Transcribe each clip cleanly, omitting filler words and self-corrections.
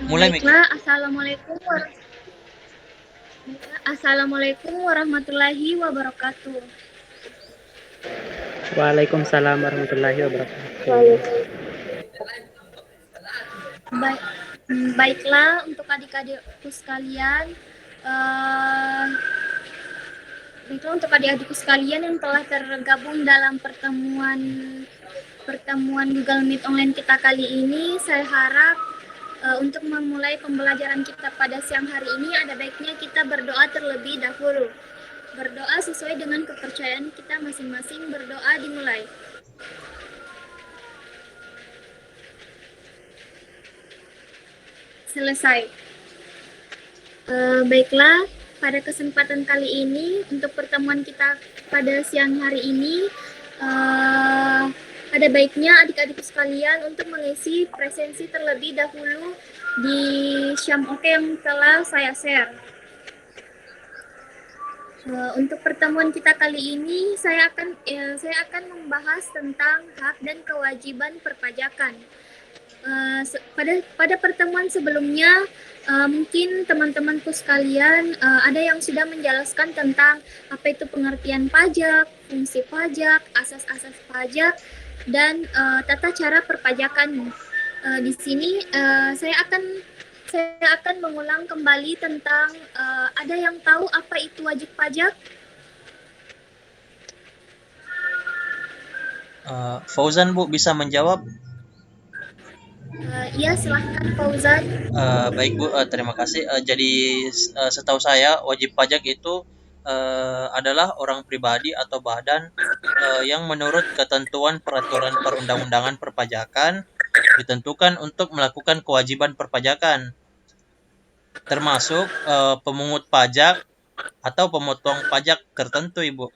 Mulai, Miki. Baiklah, Assalamualaikum warahmatullahi wabarakatuh. Waalaikumsalam warahmatullahi wabarakatuh. Baik, baiklah untuk adik-adikku sekalian, eh, baiklah untuk adik-adikku sekalian yang telah tergabung dalam pertemuan Google Meet online kita kali ini. Saya harap untuk memulai pembelajaran kita pada siang hari ini ada baiknya kita berdoa terlebih dahulu. Berdoa sesuai dengan kepercayaan kita masing-masing. Berdoa dimulai. Selesai. Baiklah, pada kesempatan kali ini untuk pertemuan kita pada siang hari ini ada baiknya adik-adikku sekalian untuk mengisi presensi terlebih dahulu di Syam Oke yang telah saya share. Untuk pertemuan kita kali ini saya akan membahas tentang hak dan kewajiban perpajakan. Pada pertemuan sebelumnya mungkin teman-temanku sekalian ada yang sudah menjelaskan tentang apa itu pengertian pajak, fungsi pajak, asas-asas pajak, dan tata cara perpajakan. Di sini saya akan mengulang kembali tentang ada yang tahu apa itu wajib pajak? Fauzan, Bu, bisa menjawab? Iya, silahkan Fauzan. Baik, Bu, terima kasih. Jadi, setahu saya, wajib pajak itu adalah orang pribadi atau badan yang menurut ketentuan peraturan perundang-undangan perpajakan ditentukan untuk melakukan kewajiban perpajakan, termasuk pemungut pajak atau pemotong pajak tertentu, Ibu.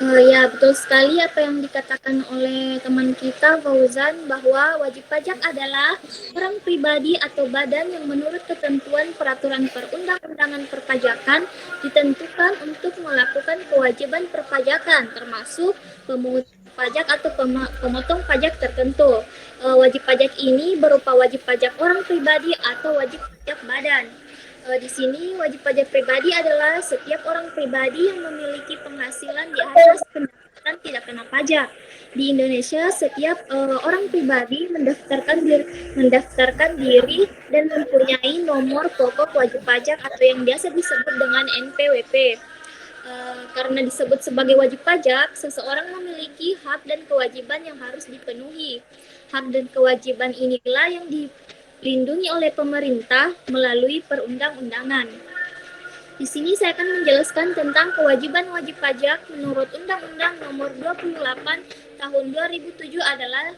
Ya, betul sekali apa yang dikatakan oleh teman kita Fauzan bahwa wajib pajak adalah orang pribadi atau badan yang menurut ketentuan peraturan perundang-undangan perpajakan ditentukan untuk melakukan kewajiban perpajakan termasuk pemungut pajak atau pemotong pajak tertentu. Wajib pajak ini berupa wajib pajak orang pribadi atau wajib pajak badan. Di sini wajib pajak pribadi adalah setiap orang pribadi yang memiliki penghasilan di atas pendaftaran tidak kena pajak. Di Indonesia, setiap orang pribadi mendaftarkan diri dan mempunyai nomor pokok wajib pajak atau yang biasa disebut dengan NPWP. Karena disebut sebagai wajib pajak, seseorang memiliki hak dan kewajiban yang harus dipenuhi. Hak dan kewajiban inilah yang dilindungi oleh pemerintah melalui perundang-undangan. Di sini saya akan menjelaskan tentang kewajiban wajib pajak menurut Undang-Undang Nomor 28 Tahun 2007 adalah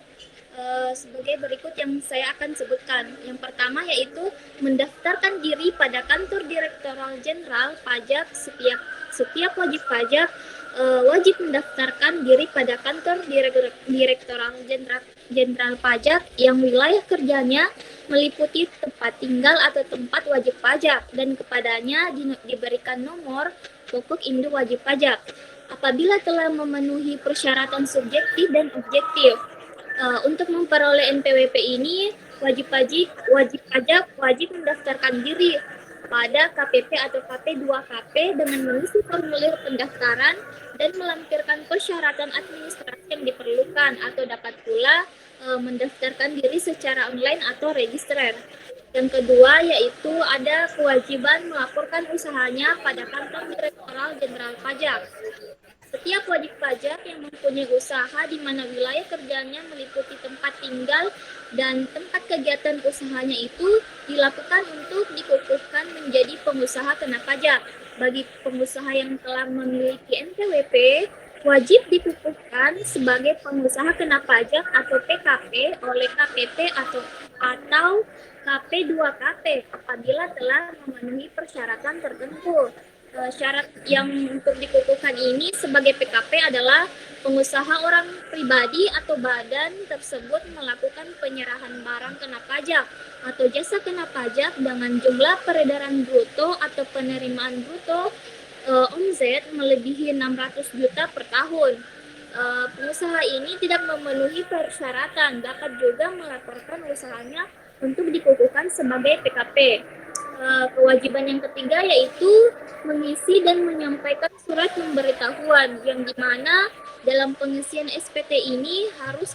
sebagai berikut yang saya akan sebutkan. Yang pertama yaitu mendaftarkan diri pada kantor Direktorat Jenderal Pajak. Setiap wajib pajak wajib mendaftarkan diri pada kantor Direktorat Jenderal Pajak yang wilayah kerjanya meliputi tempat tinggal atau tempat wajib pajak dan kepadanya diberikan nomor pokok induk wajib pajak. Apabila telah memenuhi persyaratan subjektif dan objektif, untuk memperoleh NPWP ini wajib pajak wajib mendaftarkan diri pada KPP atau KP2KP dengan mengisi formulir pendaftaran dan melampirkan persyaratan administrasi yang diperlukan atau dapat pula mendaftarkan diri secara online atau registrar. Yang kedua yaitu ada kewajiban melaporkan usahanya pada kantor Direktorat Jenderal Pajak. Setiap wajib pajak yang mempunyai usaha di mana wilayah kerjanya meliputi tempat tinggal dan tempat kegiatan usahanya itu dilakukan untuk dikukuhkan menjadi pengusaha kena pajak. Bagi pengusaha yang telah memiliki NPWP, wajib dikukuhkan sebagai pengusaha kena pajak atau PKP oleh KPT atau KP2KP apabila telah memenuhi persyaratan tertentu. Syarat yang untuk dikukuhkan ini sebagai PKP adalah pengusaha orang pribadi atau badan tersebut melakukan penyerahan barang kena pajak atau jasa kena pajak dengan jumlah peredaran bruto atau penerimaan bruto omzet melebihi 600 juta per tahun. pengusaha ini tidak memenuhi persyaratan, dapat juga melaporkan usahanya untuk dikukuhkan sebagai PKP. Kewajiban yang ketiga yaitu mengisi dan menyampaikan surat pemberitahuan, yang dimana dalam pengisian SPT ini harus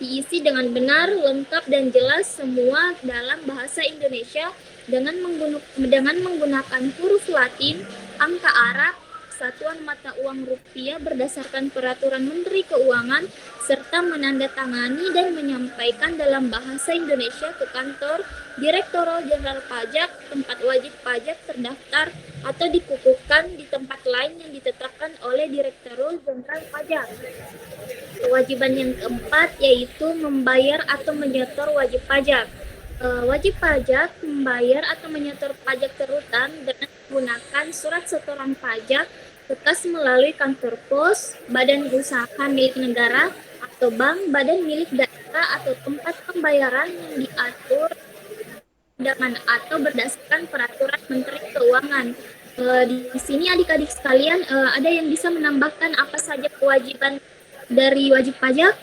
diisi dengan benar, lengkap, dan jelas semua dalam bahasa Indonesia dengan menggunakan huruf Latin, angka Arab, satuan mata uang rupiah berdasarkan peraturan Menteri Keuangan, serta menandatangani dan menyampaikan dalam bahasa Indonesia ke kantor Direktorat Jenderal Pajak, tempat wajib pajak terdaftar atau dikukuhkan di tempat lain yang ditetapkan oleh Direktorat Jenderal Pajak. Kewajiban yang keempat yaitu membayar atau menyetor wajib pajak. Wajib pajak membayar atau menyetor pajak terhutang dengan menggunakan surat setoran pajak kertas melalui kantor pos, badan usaha milik negara, atau bank, badan milik daerah, atau tempat pembayaran yang diatur dengan atau berdasarkan peraturan Menteri Keuangan. Di sini adik-adik sekalian, ada yang bisa menambahkan apa saja kewajiban dari wajib pajak?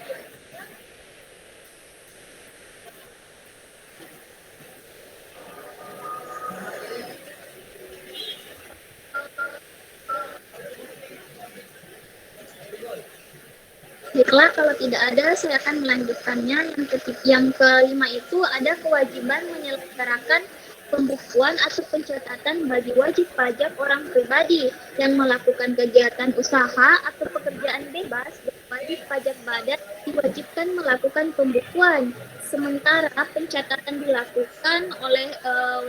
Baiklah, kalau tidak ada, saya akan melanjutkannya. Yang kelima itu ada kewajiban menyelenggarakan pembukuan atau pencatatan bagi wajib pajak orang pribadi yang melakukan kegiatan usaha atau pekerjaan bebas, dan wajib pajak badan diwajibkan melakukan pembukuan. Sementara pencatatan dilakukan oleh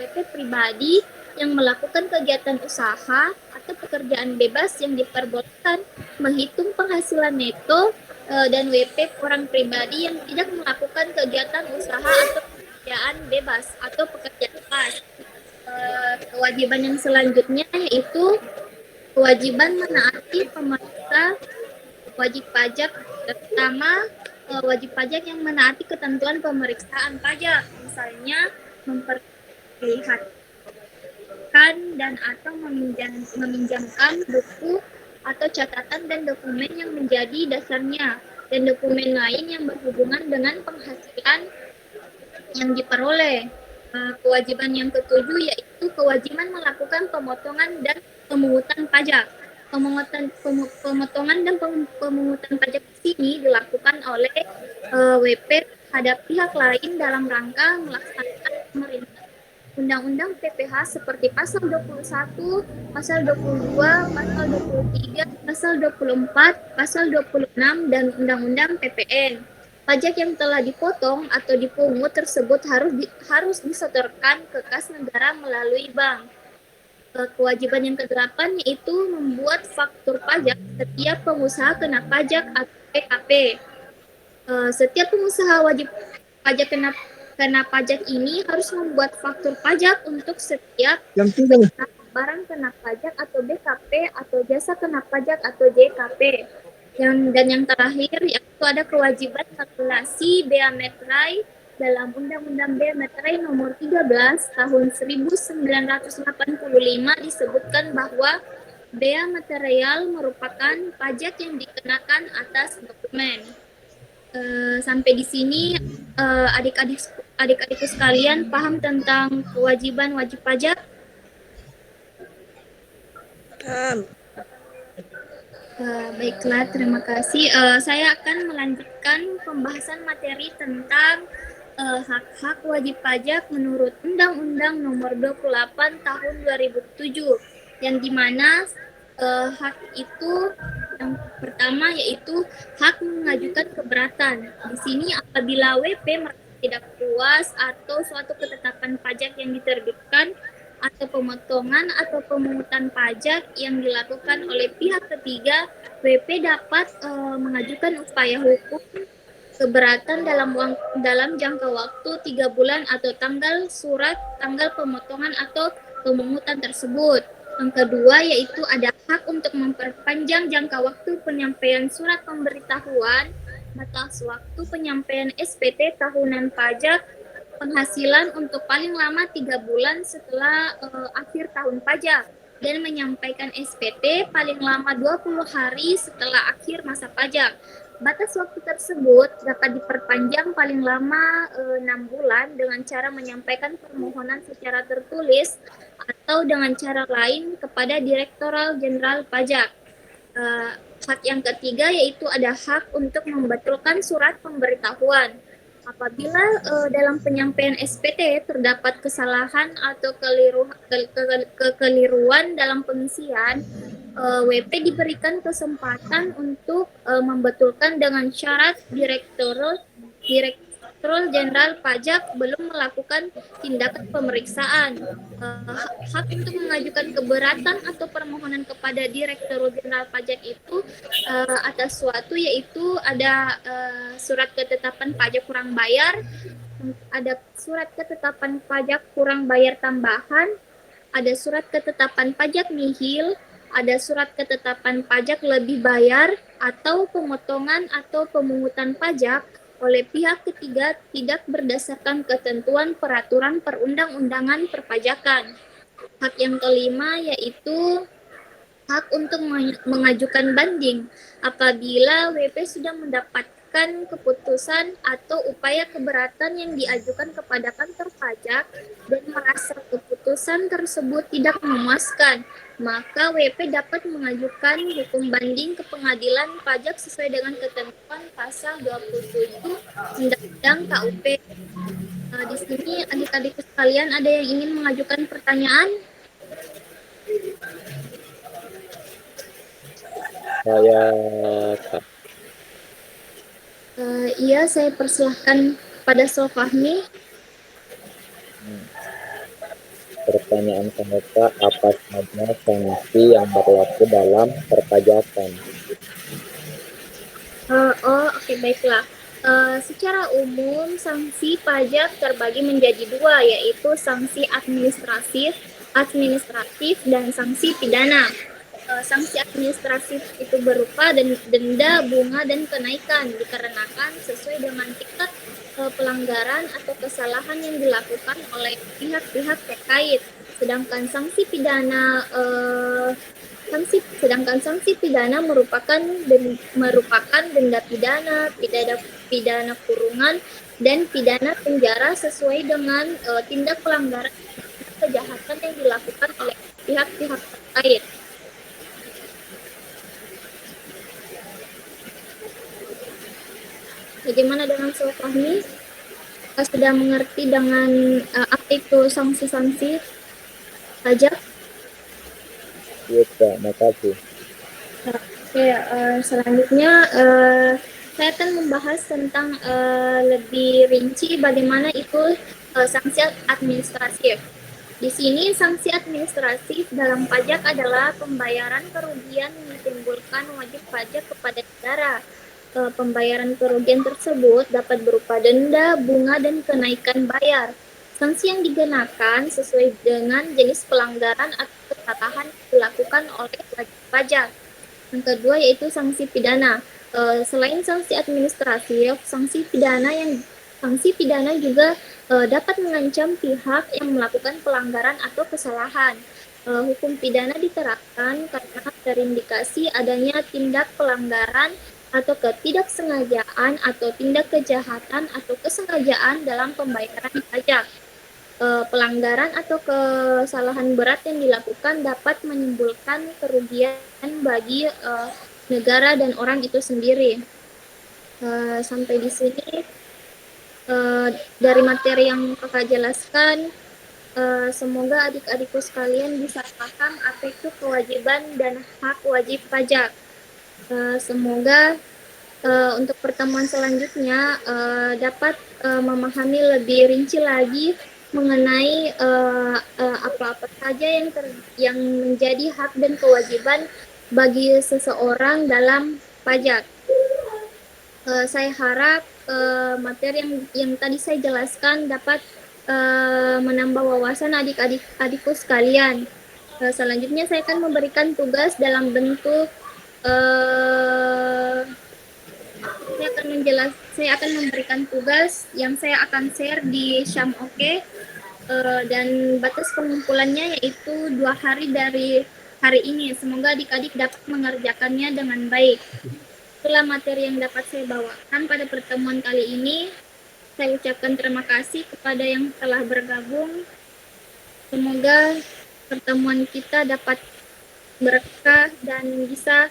WP pribadi yang melakukan kegiatan usaha atau pekerjaan bebas yang diperbolehkan menghitung penghasilan neto, dan WP orang pribadi yang tidak melakukan kegiatan usaha atau pekerjaan bebas atau pekerjaan lepas. Kewajiban yang selanjutnya yaitu kewajiban menaati pemerintah wajib pajak. Pertama, wajib pajak yang menaati ketentuan pemeriksaan pajak, misalnya memperlihatkan dan atau meminjamkan buku atau catatan dan dokumen yang menjadi dasarnya, dan dokumen lain yang berhubungan dengan penghasilan yang diperoleh. Kewajiban yang ketujuh yaitu kewajiban melakukan pemotongan dan pemungutan pajak. Pemotongan dan pemungutan pajak di sini dilakukan oleh WP terhadap pihak lain dalam rangka melaksanakan pemerintah Undang-Undang PPH seperti Pasal 21, Pasal 22, Pasal 23, Pasal 24, Pasal 26, dan Undang-Undang PPN. Pajak yang telah dipotong atau dipungut tersebut harus disetorkan ke kas negara melalui bank. Kewajiban yang ke-8 yaitu membuat faktur pajak setiap pengusaha kena pajak atau PKP. Setiap pengusaha wajib pajak kena pajak ini harus membuat faktur pajak untuk setiap barang kena pajak atau BKP atau jasa kena pajak atau JKP. Dan yang terakhir yaitu ada kewajiban kalkulasi bea materai dalam Undang-Undang Bea Materai Nomor 13 Tahun 1985 disebutkan bahwa bea material merupakan pajak yang dikenakan atas dokumen. Sampai di sini adik-adikku sekalian paham tentang kewajiban wajib pajak? Baiklah, terima kasih. Saya akan melanjutkan pembahasan materi tentang hak-hak wajib pajak menurut Undang-Undang Nomor 28 Tahun 2007, yang dimana hak itu yang pertama yaitu hak mengajukan keberatan. Di sini apabila WP tidak puas atau suatu ketetapan pajak yang diterbitkan atau pemotongan atau pemungutan pajak yang dilakukan oleh pihak ketiga, WP dapat mengajukan upaya hukum keberatan dalam jangka waktu 3 bulan atau tanggal pemotongan atau pemungutan tersebut. Yang kedua yaitu ada hak untuk memperpanjang jangka waktu penyampaian surat pemberitahuan batas waktu penyampaian SPT tahunan pajak penghasilan untuk paling lama 3 bulan setelah akhir tahun pajak. dan menyampaikan SPT paling lama 20 hari setelah akhir masa pajak. Batas waktu tersebut dapat diperpanjang paling lama 6 bulan dengan cara menyampaikan permohonan secara tertulis atau dengan cara lain kepada Direktorat Jenderal Pajak. Hak yang ketiga yaitu ada hak untuk membetulkan surat pemberitahuan. Apabila dalam penyampaian SPT terdapat kesalahan atau kekeliruan dalam pengisian, WP diberikan kesempatan untuk membetulkan dengan syarat Direktur Jenderal Pajak belum melakukan tindakan pemeriksaan. Hak untuk mengajukan keberatan atau permohonan kepada Direktur Jenderal Pajak itu atas suatu yaitu ada surat ketetapan pajak kurang bayar, ada surat ketetapan pajak kurang bayar tambahan, ada surat ketetapan pajak nihil, ada surat ketetapan pajak lebih bayar, atau pemotongan atau pemungutan pajak oleh pihak ketiga tidak berdasarkan ketentuan peraturan perundang-undangan perpajakan. Hak yang kelima yaitu hak untuk mengajukan banding apabila WP sudah mendapatkan keputusan atau upaya keberatan yang diajukan kepada kantor pajak dan merasa keputusan tersebut tidak memuaskan, maka WP dapat mengajukan hukum banding ke pengadilan pajak sesuai dengan ketentuan pasal 27 Undang-Undang KUP. Di sini adik-adik sekalian ada yang ingin mengajukan pertanyaan? Saya Kak. Iya, saya persilahkan pada Sulfahmi. Pertanyaan saya Kak, apa saja sanksi yang berlaku dalam perpajakan? Oke, baiklah. Secara umum, sanksi pajak terbagi menjadi dua, yaitu sanksi administratif dan sanksi pidana. Sanksi administratif itu berupa denda, bunga, dan kenaikan dikarenakan sesuai dengan tingkat pelanggaran atau kesalahan yang dilakukan oleh pihak-pihak terkait. Sedangkan sanksi pidana merupakan denda pidana, pidana kurungan, dan pidana penjara sesuai dengan tindak pelanggaran kejahatan yang dilakukan oleh pihak-pihak terkait. Bagaimana dengan Sulfahmi? Sudah mengerti dengan apa itu sanksi-sanksi pajak? Iya Kak, makasih. Oke, selanjutnya saya akan membahas tentang lebih rinci bagaimana itu sanksi administratif. Di sini sanksi administratif dalam pajak adalah pembayaran kerugian yang ditimbulkan wajib pajak kepada negara. Pembayaran kerugian tersebut dapat berupa denda, bunga, dan kenaikan bayar. Sanksi yang dikenakan sesuai dengan jenis pelanggaran atau kesalahan yang dilakukan oleh wajib pajak. Yang kedua yaitu sanksi pidana. Selain sanksi administratif, sanksi pidana juga dapat mengancam pihak yang melakukan pelanggaran atau kesalahan. Hukum pidana diterapkan karena terindikasi adanya tindak pelanggaran atau ketidaksengajaan atau tindak kejahatan atau kesengajaan dalam pembayaran pajak. Pelanggaran atau kesalahan berat yang dilakukan dapat menimbulkan kerugian bagi negara dan orang itu sendiri. Sampai di sini dari materi yang kakak jelaskan, semoga adik-adikku sekalian bisa paham apa itu kewajiban dan hak wajib pajak. Semoga untuk pertemuan selanjutnya dapat memahami lebih rinci lagi mengenai apa-apa saja yang menjadi hak dan kewajiban bagi seseorang dalam pajak. Saya harap materi yang tadi saya jelaskan dapat menambah wawasan adik-adikku sekalian. Selanjutnya saya akan memberikan tugas dalam bentuk saya akan memberikan tugas yang saya akan share di Syam Oke. dan batas pengumpulannya yaitu 2 hari dari hari ini. Semoga adik-adik dapat mengerjakannya dengan baik. Itulah materi yang dapat saya bawakan pada pertemuan kali ini. Saya ucapkan terima kasih kepada yang telah bergabung. Semoga pertemuan kita dapat berkah dan bisa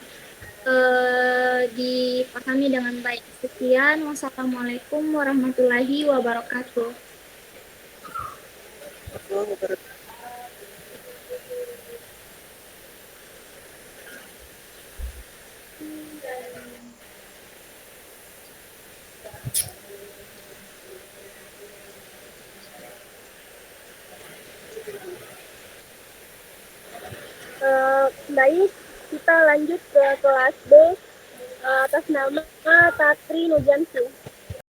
dipahami dengan baik. Sekian, wassalamualaikum warahmatullahi wabarakatuh. Baik, kita lanjut ke kelas B atas nama Tatri Nujansi.